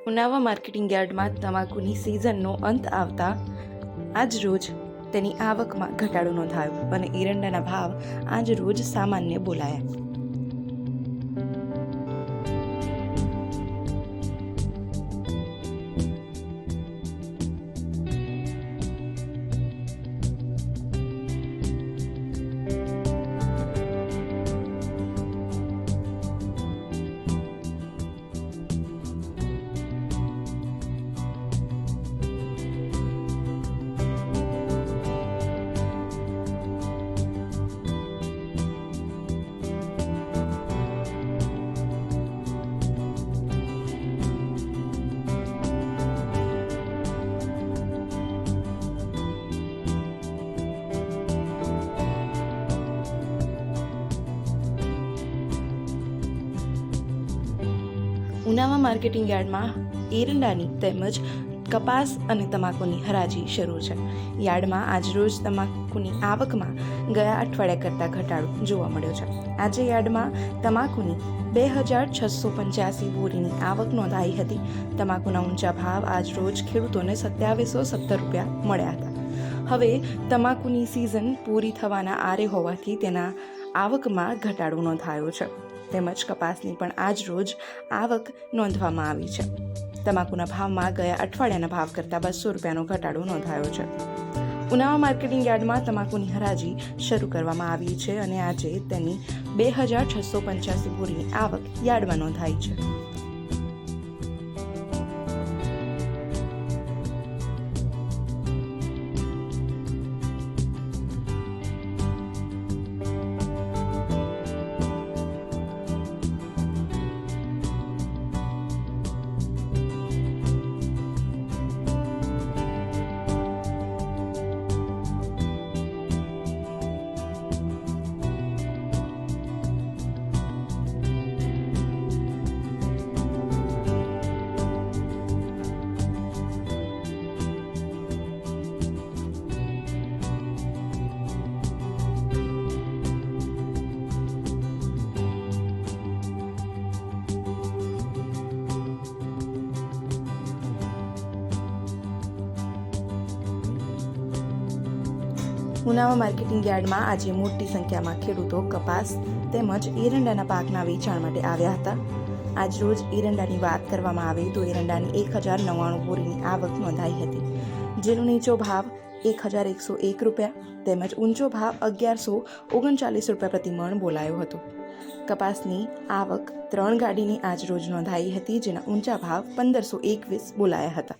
Unava marketing યાર્ડમાં તમાકુની સિઝનનો અંત આવતા આજ રોજ તેની આવકમાં ઘટાડો નોંધાયો અને એરંડાના ભાવ આજ રોજ સામાન્ય બોલાયા. ઉનાવા માર્કેટિંગ યાર્ડમાં એરંડાની તેમજ કપાસ અને તમાકુની હરાજી શરૂ છે. યાર્ડમાં આજરોજ તમાકુની આવકમાં ગયા અઠવાડિયા કરતાં ઘટાડો જોવા મળ્યો છે. આજે યાર્ડમાં તમાકુની 2685 બોરીની આવક નોંધાઈ હતી. તમાકુના ઊંચા ભાવ આજરોજ ખેડૂતોને 2717 રૂપિયા મળ્યા હતા. હવે તમાકુની સિઝન પૂરી થવાના આરે હોવાથી તેના આવકમાં ઘટાડો નોંધાયો છે. તેમજ કપાસની પણ આજ રોજ આવક નોંધવામાં આવી છે. તમાકુના ભાવમાં ગયા અઠવાડિયાના ભાવ કરતાં 200 રૂપિયાનો ઘટાડો નોંધાયો છે. ઉનાવા માર્કેટિંગ યાર્ડમાં તમાકુની હરાજી શરૂ કરવામાં આવી છે અને આજે તેની 2685 બોરીની આવક યાર્ડમાં નોંધાઈ છે. ઉનાવા માર્કેટિંગ યાર્ડમાં આજે મોટી સંખ્યામાં ખેડૂતો કપાસ તેમજ એરંડાના પાકના વેચાણ માટે આવ્યા હતા. આજ રોજ એરંડાની વાત કરવામાં આવે તો એરંડાની 1099 બોરીની આવક નોંધાઈ હતી, જેનો નીચો ભાવ 1101 રૂપિયા તેમજ ઊંચો ભાવ 1139 રૂપિયા પ્રતિ મણ બોલાયો હતો. કપાસની આવક 3 ગાડીની આજ રોજ નોંધાઈ હતી, જેના ઊંચા ભાવ 1521 બોલાયા હતા.